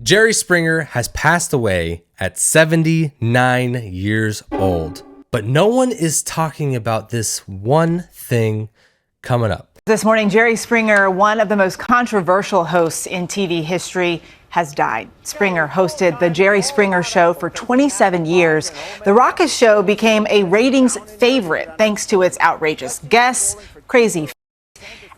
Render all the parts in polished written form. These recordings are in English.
Jerry Springer has passed away at 79 years old, but no one is talking about this one thing coming up. This morning, Jerry Springer, one of the most controversial hosts in TV history, has died. Springer hosted The Jerry Springer Show for 27 years. The raucous show became a ratings favorite thanks to its outrageous guests, crazy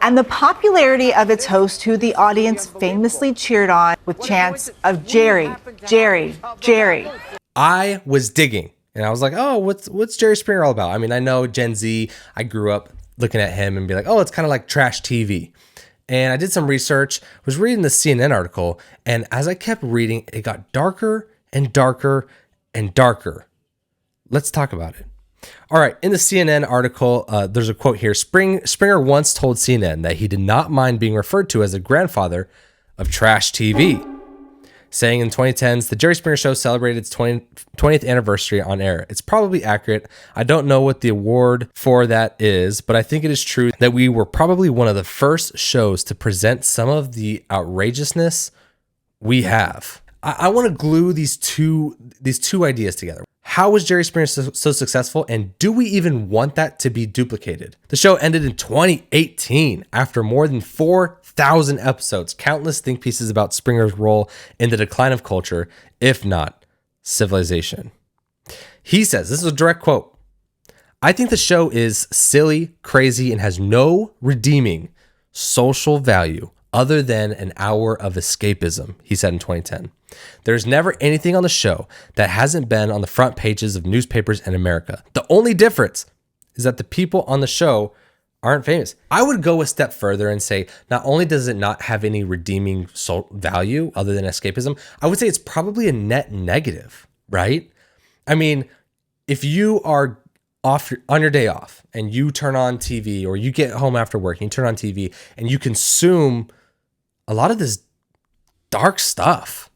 and the popularity of its host, who the audience famously cheered on with chants of Jerry, Jerry, Jerry. I was digging and I was like, oh, what's Jerry Springer all about? I mean, I know Gen Z, I grew up looking at him and be like, oh, it's kind of like trash TV. And I did some research, was reading the CNN article, and as I kept reading, it got darker and darker and darker. Let's talk about it. All right, in the CNN article, there's a quote here. Springer once told CNN that he did not mind being referred to as the grandfather of trash TV, saying in 2010s, the Jerry Springer Show celebrated its 20th anniversary on air. It's probably accurate. I don't know what the award for that is, but I think it is true that we were probably one of the first shows to present some of the outrageousness we have. I want to glue these two ideas together. How was Jerry Springer so successful, and do we even want that to be duplicated? The show ended in 2018 after more than 4,000 episodes, countless think pieces about Springer's role in the decline of culture, if not civilization. He says, this is a direct quote, "I think the show is silly, crazy, and has no redeeming social value other than an hour of escapism," he said in 2010. "There's never anything on the show that hasn't been on the front pages of newspapers in America. The only difference is that the people on the show aren't famous." I would go a step further and say, not only does it not have any redeeming value other than escapism, I would say it's probably a net negative, right? I mean, if you are on your day off and you turn on TV, or you get home after work and you turn on TV and you consume a lot of this dark stuff,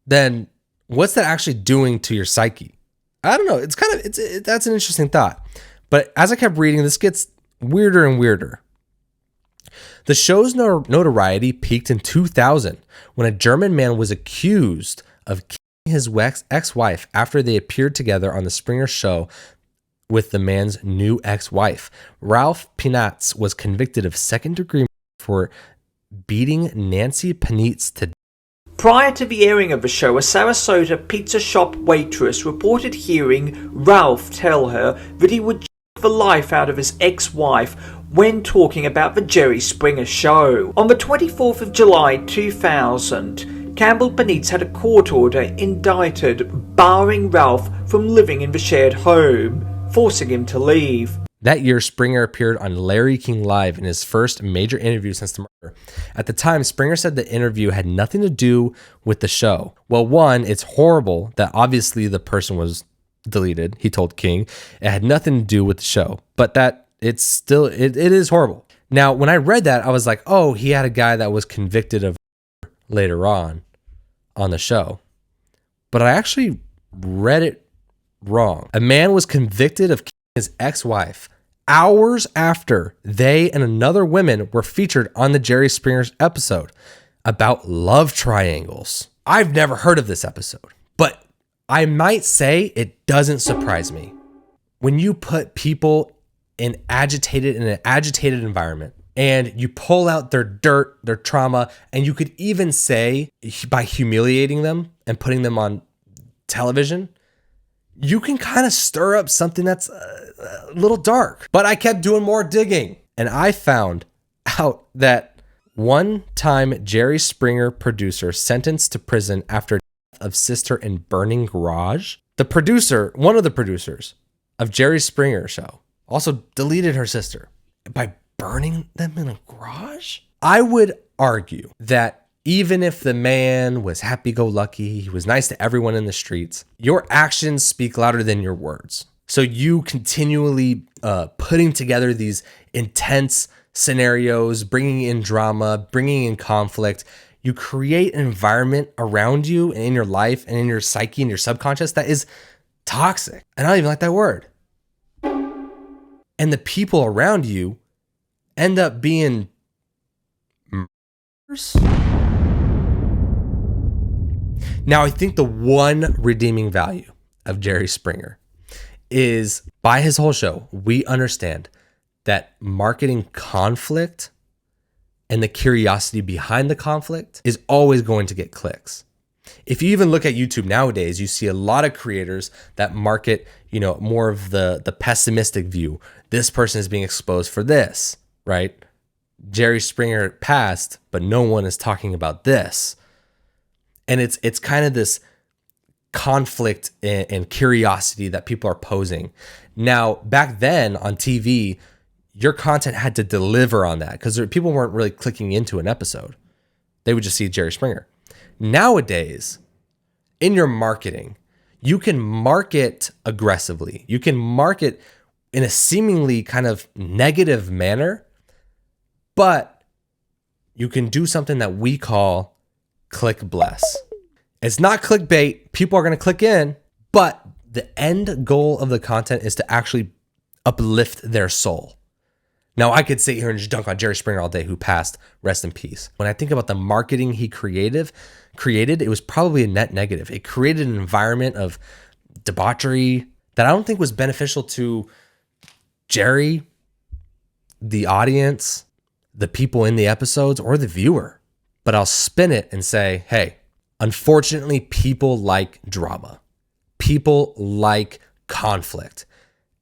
then what's that actually doing to your psyche? I don't know. That's an interesting thought. But as I kept reading, this gets weirder and weirder. The show's notoriety peaked in 2000 when a German man was accused of killing his ex-wife after they appeared together on the Springer Show with the man's new ex-wife. Ralph Pinatz was convicted of second-degree murder for beating Nancy Panitz to death. Prior to the airing of the show, a Sarasota pizza shop waitress reported hearing Ralph tell her that he would choke the life out of his ex-wife when talking about the Jerry Springer Show. On the 24th of July 2000, Campbell Panitz had a court order indicted barring Ralph from living in the shared home, forcing him to leave. That year, Springer appeared on Larry King Live in his first major interview since the murder. At the time, Springer said the interview had nothing to do with the show. Well, one, it's horrible that obviously the person was deleted, he told King. It had nothing to do with the show, but that it is horrible. Now, when I read that, I was like, oh, he had a guy that was convicted of later on the show. But I actually read it wrong. A man was convicted of killing his ex-wife hours after they and another woman were featured on the Jerry Springer's episode about love triangles. I've never heard of this episode, but I might say it doesn't surprise me. When you put people in an agitated environment and you pull out their dirt, their trauma, and you could even say by humiliating them and putting them on television, you can kind of stir up something that's a little dark. But I kept doing more digging, and I found out that one-time Jerry Springer producer sentenced to prison after death of sister in burning garage. One of the producers of Jerry Springer Show, also deleted her sister by burning them in a garage. I would argue that even if the man was happy-go-lucky, he was nice to everyone in the streets, your actions speak louder than your words. So you continually putting together these intense scenarios, bringing in drama, bringing in conflict, you create an environment around you and in your life and in your psyche and your subconscious that is toxic. And I don't even like that word. And the people around you end up being murderers. Now, I think the one redeeming value of Jerry Springer is by his whole show, we understand that marketing conflict and the curiosity behind the conflict is always going to get clicks. If you even look at YouTube nowadays, you see a lot of creators that market, more of the pessimistic view. This person is being exposed for this, right? Jerry Springer passed, but no one is talking about this. And it's kind of this conflict and curiosity that people are posing. Now, back then on TV, your content had to deliver on that because people weren't really clicking into an episode. They would just see Jerry Springer. Nowadays, in your marketing, you can market aggressively. You can market in a seemingly kind of negative manner, but you can do something that we call click bless. It's not clickbait. People are going to click in, but the end goal of the content is to actually uplift their soul. Now, I could sit here and just dunk on Jerry Springer all day, who passed, rest in peace. When I think about the marketing he created, it was probably a net negative. It created an environment of debauchery that I don't think was beneficial to Jerry, the audience, the people in the episodes, or the viewer. But I'll spin it and say, hey, unfortunately, people like drama. People like conflict.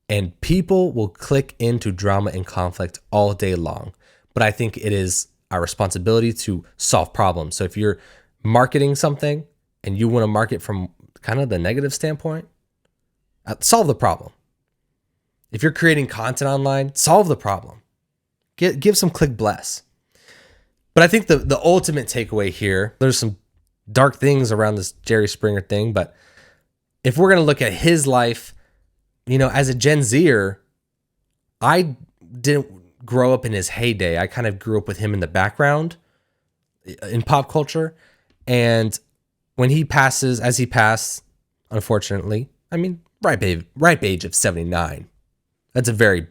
And people will click into drama and conflict all day long. But I think it is our responsibility to solve problems. So if you're marketing something and you want to market from kind of the negative standpoint, solve the problem. If you're creating content online, solve the problem. Give some click bless. But I think the ultimate takeaway here, there's some dark things around this Jerry Springer thing, but if we're going to look at his life, as a Gen Zer, I didn't grow up in his heyday. I kind of grew up with him in the background in pop culture. And when he passes, as he passed, unfortunately, ripe age of 79. That's a very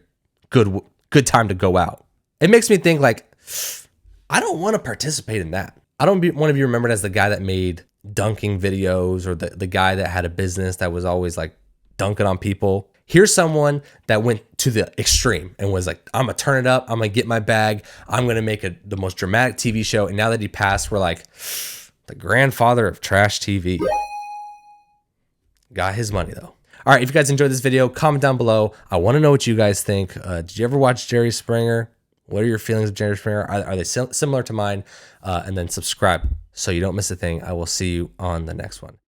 good time to go out. It makes me think I don't want to participate in that. I don't want to be remembered as the guy that made dunking videos or the guy that had a business that was always dunking on people. Here's someone that went to the extreme and was like, I'm going to turn it up. I'm going to get my bag. I'm going to make the most dramatic TV show. And now that he passed, we're like, the grandfather of trash TV. Got his money though. All right. If you guys enjoyed this video, comment down below. I want to know what you guys think. Did you ever watch Jerry Springer? What are your feelings of Jerry Springer? Are they similar to mine? And then subscribe so you don't miss a thing. I will see you on the next one.